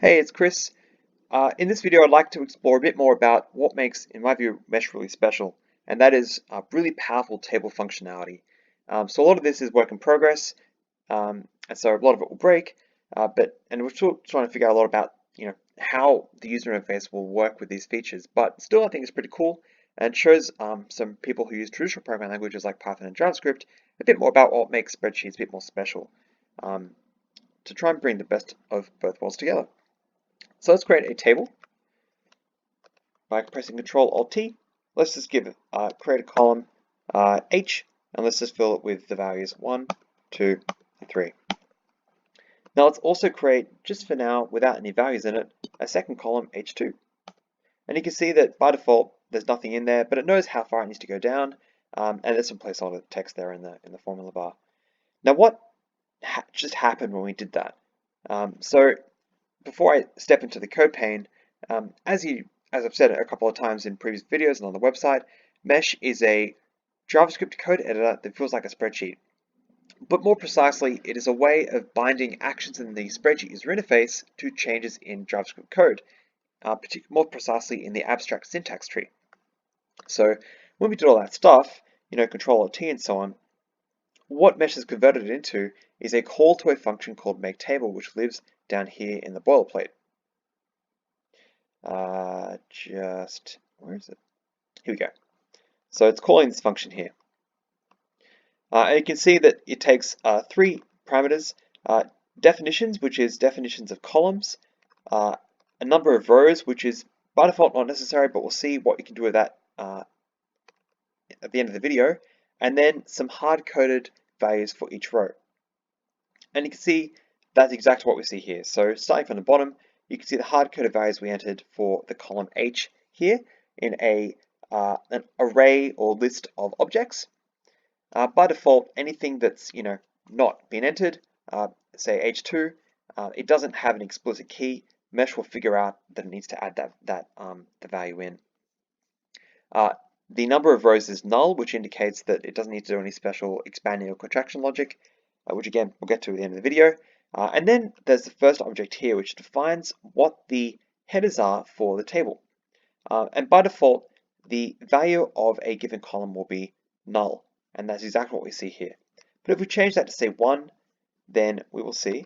Hey, it's Chris. In this video, I'd like to explore a bit more about what makes, in my view, Mesh really special, and that is really powerful table functionality. So a lot of this is work in progress, and so a lot of it will break, and we're still trying to figure out a lot about how the user interface will work with these features. But still, I think it's pretty cool, and shows some people who use traditional programming languages like Python and JavaScript a bit more about what makes spreadsheets a bit more special, um, to try and bring the best of both worlds together. So let's create a table by pressing Control Alt T. Let's just create a column H, and let's just fill it with the values 1, 2, and 3. Now let's also create, just for now, without any values in it, a second column H2. And you can see that by default there's nothing in there, but it knows how far it needs to go down, and there's some placeholder text there in the formula bar. Now what just happened when we did that? So before I step into the code pane, as I've said a couple of times in previous videos and on the website, Mesh is a JavaScript code editor that feels like a spreadsheet. But more precisely, it is a way of binding actions in the spreadsheet user interface to changes in JavaScript code, more precisely in the abstract syntax tree. So when we did all that stuff, Control T and so on, what Mesh has converted it into is a call to a function called makeTable, which lives down here in the boilerplate. Where is it? Here we go. So it's calling this function here. And you can see that it takes 3 parameters, definitions, which is definitions of columns, a number of rows, which is by default not necessary, but we'll see what you can do with that at the end of the video, and then some hard-coded values for each row. And you can see that's exactly what we see here. So starting from the bottom, you can see the hard-coded values we entered for the column H here in an array or list of objects. By default, anything that's not been entered, say H2, it doesn't have an explicit key. Mesh will figure out that it needs to add the value in. The number of rows is null, which indicates that it doesn't need to do any special expanding or contraction logic, which again we'll get to at the end of the video. And then there's the first object here, which defines what the headers are for the table. And by default, the value of a given column will be null, and that's exactly what we see here. But if we change that to say 1, then we will see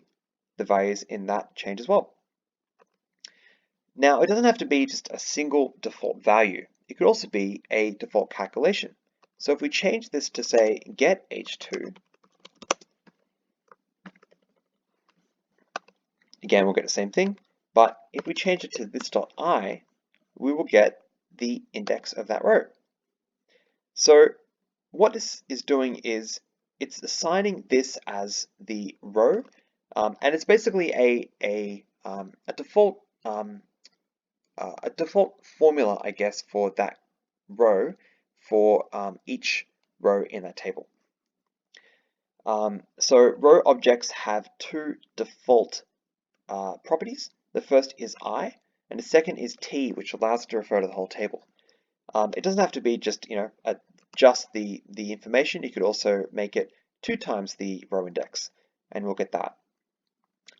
the values in that change as well. Now, it doesn't have to be just a single default value. It could also be a default calculation. So if we change this to say get H2, again, we'll get the same thing, but if we change it to this.I, we will get the index of that row. So what this is doing is it's assigning this as the row, and it's basically a default formula, I guess, for that row for each row in that table. So row objects have 2 default properties. The first is I, and the second is T, which allows it to refer to the whole table. It doesn't have to be just just the information. You could also make it 2 times the row index, and we'll get that.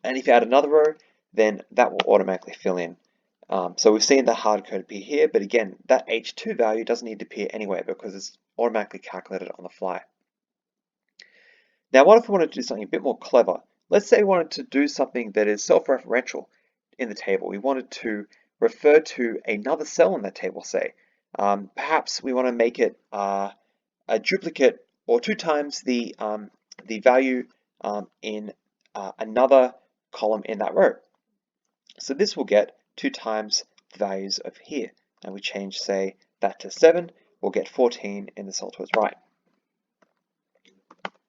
And if you add another row, then that will automatically fill in. So we've seen the hard code appear here, but again, that H2 value doesn't need to appear anywhere because it's automatically calculated on the fly. Now, what if we wanted to do something a bit more clever? Let's say we wanted to do something that is self-referential in the table. We wanted to refer to another cell in that table, say. Perhaps we want to make it a duplicate or 2 times the value in another column in that row. So this will get 2 times the values of here. And we change, say, that to 7, we'll get 14 in the cell to its right.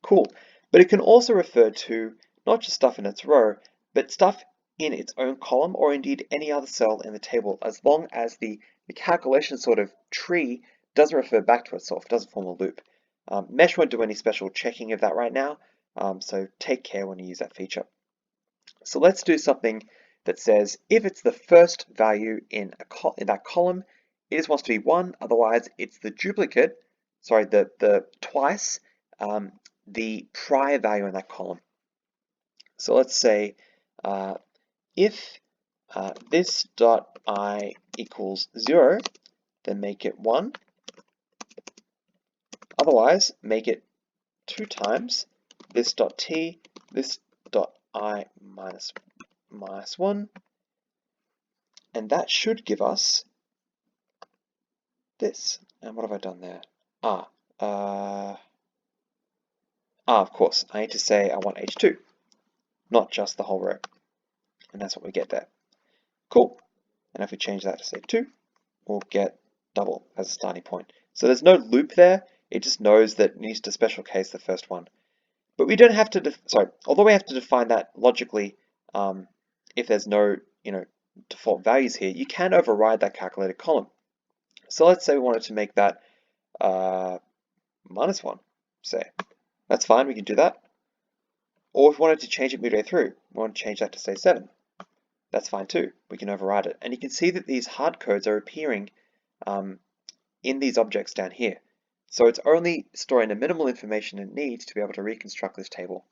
Cool. But it can also refer to not just stuff in its row, but stuff in its own column, or indeed any other cell in the table, as long as the calculation sort of tree doesn't refer back to itself, doesn't form a loop. Mesh won't do any special checking of that right now, so take care when you use that feature. So let's do something that says if it's the first value in that column, it just wants to be 1, otherwise it's the duplicate, sorry, the twice the prior value in that column. So let's say if this dot I equals 0, then make it 1. Otherwise, make it 2 times this dot t, this dot I minus 1, and that should give us this. And what have I done there? Of course, I need to say I want h2, not just the whole row. And that's what we get there. Cool. And if we change that to say 2, we'll get double as a starting point. So there's no loop there. It just knows that it needs to special case the first one. But we don't have to, although we have to define that logically, if there's no, default values here, you can override that calculated column. So let's say we wanted to make that -1, say. That's fine, we can do that. Or if we wanted to change it midway through, we want to change that to say 7. That's fine too, we can override it. And you can see that these hard codes are appearing in these objects down here. So it's only storing the minimal information it needs to be able to reconstruct this table.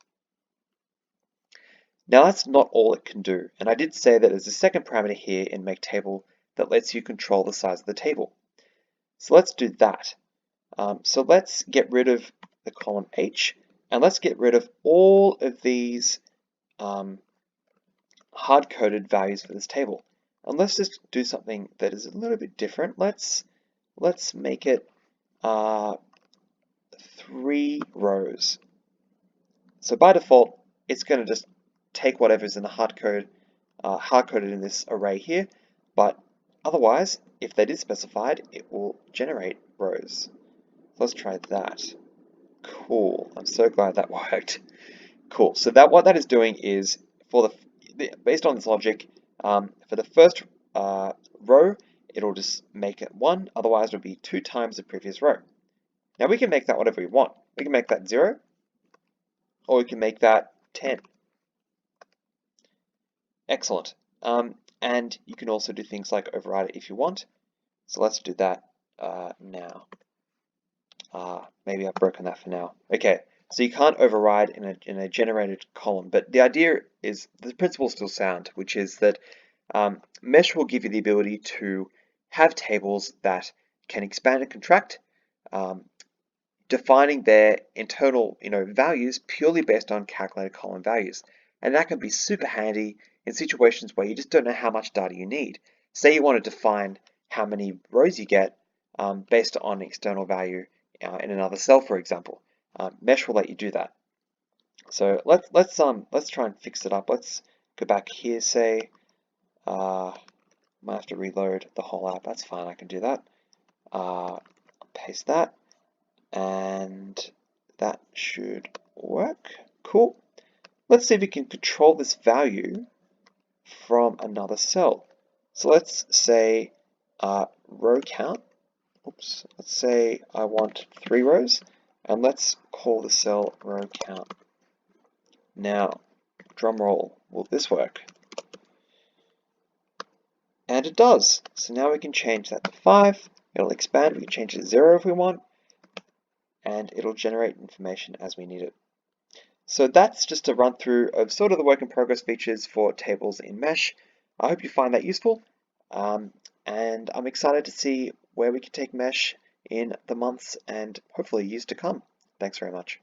Now that's not all it can do, and I did say that there's a second parameter here in makeTable that lets you control the size of the table. So let's do that. So let's get rid of the column H, and let's get rid of all of these hard-coded values for this table. And let's just do something that is a little bit different. Let's make it 3 rows. So by default, it's going to just take whatever's in the hard-coded in this array here, but otherwise, if that is specified, it will generate rows. So let's try that. Cool. I'm so glad that worked. Cool. So what that is doing is, based on this logic, for the first row, it'll just make it 1. Otherwise, it'll be 2 times the previous row. Now we can make that whatever we want. We can make that 0, or we can make that 10. Excellent. And you can also do things like override it if you want. So let's do that now. Maybe I've broken that for now. Okay, so you can't override in a generated column, but the idea is, the principle is still sound, which is that Mesh will give you the ability to have tables that can expand and contract, defining their internal values purely based on calculated column values. And that can be super handy in situations where you just don't know how much data you need. Say you want to define how many rows you get based on external value in another cell, for example. Mesh will let you do that. So let's try and fix it up. Let's go back here. Say, might have to reload the whole app. That's fine. I can do that. Paste that, and that should work. Cool. Let's see if we can control this value from another cell. So let's say row count. Oops. Let's say I want 3 rows, and let's call the cell row count. Now, drum roll, will this work? And it does. So now we can change that to 5. It'll expand. We can change it to 0 if we want, and it'll generate information as we need it. So that's just a run through of sort of the work in progress features for tables in Mesh. I hope you find that useful, and I'm excited to see where we can take Mesh in the months and hopefully years to come. Thanks very much.